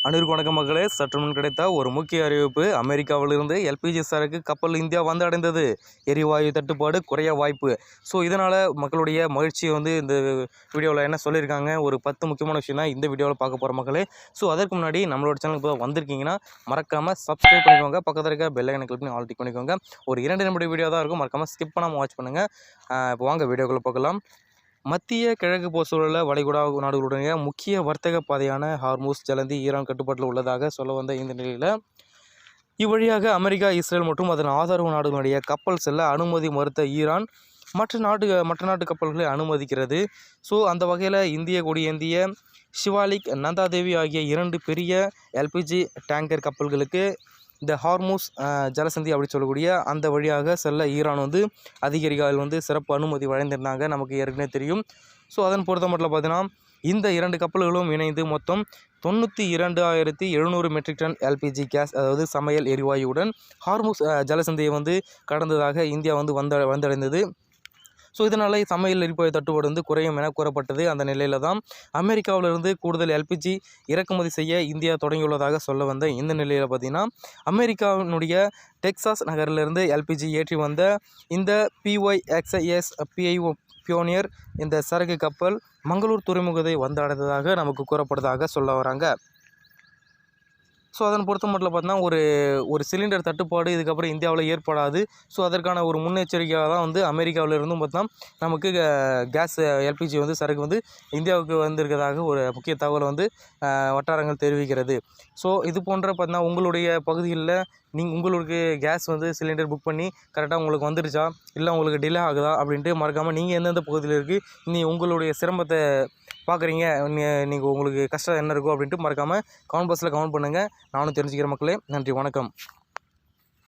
அனைவருக்கும் வணக்கம் மக்களே. சற்று முன் கிடைத்த ஒரு முக்கிய அறிவிப்பு. அமெரிக்காவிலிருந்து எல்பிஜி சரக்கு கப்பல் இந்தியா வந்து அடைந்தது. எரிவாயு தட்டுப்பாடு குறைய வாய்ப்பு. ஸோ இதனால் மக்களுடைய மகிழ்ச்சியை இந்த வீடியோவில் என்ன சொல்லியிருக்காங்க, ஒரு 10 முக்கியமான விஷயம் தான் இந்த வீடியோவில் பார்க்க போகிற மக்களே. ஸோ அதற்கு முன்னாடி நம்மளோட சேனலுக்கு இப்போ வந்திருக்கீங்கன்னா மறக்காமல் சப்ஸ்கிரைப் பண்ணிக்கோங்க. பக்கத்தில் இருக்க பெல் ஐக்கனை கிளிக் பண்ணி ஆல் டிக் பண்ணிக்கோங்க. ஒரு 2 நிமிட வீடியோ தான் இருக்கும், மறக்காமல் ஸ்கிப் பண்ணாமல் வாட்ச் பண்ணுங்கள். இப்போ வாங்க வீடியோக்குள்ளே பார்க்கலாம். மத்திய கிழக்கு போர்சூழல வளைகுடா நாடுகளுடைய முக்கிய வர்த்தக பாதையான ஹார்மூஸ் ஜலந்தி ஈரான் கட்டுப்பாட்டில் உள்ளதாக சொல்ல வந்த இந்த நிலையில் இவ்வழியாக அமெரிக்கா, இஸ்ரேல் மற்றும் அதன் ஆதரவு நாடுகளுடைய கப்பல் செல்ல அனுமதி மறுத்த ஈரான் மற்ற நாட்டு கப்பல்களை அனுமதிக்கிறது. ஸோ அந்த வகையில் இந்திய கொடியேந்திய ஷிவாலிக், நந்தாதேவி ஆகிய 2 பெரிய எல்பிஜி டேங்கர் கப்பல்களுக்கு இந்த ஹார்மூஸ் ஜலசந்தி அப்படி சொல்லக்கூடிய அந்த வழியாக செல்ல ஈரான் அதிகாரிகள் சிறப்பு அனுமதி வழங்கியிருந்தாங்க, நமக்கு ஏற்கனவே தெரியும். ஸோ அதன் பொறுத்த மட்டும் பார்த்தீங்கன்னா இந்த 2 கப்பல்களும் இணைந்து மொத்தம் 92,700 மெட்ரிக் டன் எல்பிஜி கேஸ், அதாவது சமையல் எரிவாயுடன் ஹார்மூஸ் ஜலசந்தியை கடந்ததாக இந்தியா வந்தடைந்தது. ஸோ இதனால் சமையல் எரிவாயு தட்டுப்பாடு குறையும் என கூறப்பட்டது. அந்த நிலையில் தான் அமெரிக்காவிலிருந்து கூடுதல் எல்பிஜி இறக்குமதி செய்ய இந்தியா தொடங்கியுள்ளதாக சொல்ல வந்த இந்த நிலையில் பார்த்திங்கன்னா அமெரிக்காவினுடைய டெக்சாஸ் நகரிலிருந்து எல்பிஜி ஏற்றி வந்த இந்த PYXIS பியோனியர் இந்த சரக்கு கப்பல் மங்களூர் துறைமுகத்தை வந்தடைந்ததாக நமக்கு கூறப்படுவதாக சொல்ல வராங்க. ஸோ அதன் பொறுத்த மட்டும் பார்த்தீங்கன்னா ஒரு சிலிண்டர் தட்டுப்பாடு இதுக்கப்புறம் இந்தியாவில் ஏற்படாது. ஸோ அதற்கான ஒரு முன்னெச்சரிக்கையாக தான் அமெரிக்காவிலிருந்தும் பார்த்தோம் நமக்கு கேஸ் எல்பிஜி சரக்கு இந்தியாவுக்கு வந்திருக்கிறதாக ஒரு முக்கிய தகவல் வட்டாரங்கள் தெரிவிக்கிறது. ஸோ இது போன்ற பார்த்தீங்கன்னா உங்களுடைய பகுதிகளில் உங்களுக்கு கேஸ் சிலிண்டர் புக் பண்ணி கரெக்டாக உங்களுக்கு வந்துருச்சா, இல்லை உங்களுக்கு டிலே ஆகுதா அப்படின்ட்டு மறக்காமல் நீங்கள் எந்தெந்த பகுதியில் இருக்குது உங்களுடைய சிரமத்தை பார்க்குறீங்க, நீங்கள் உங்களுக்கு கஷ்டம் என்ன இருக்கோ அப்படின்ட்டு மறக்காமல் கமெண்ட் பாக்ஸில் கமெண்ட் பண்ணுங்கள். நானும் தெரிஞ்சுக்கிறேன் மக்களே. நன்றி, வணக்கம்.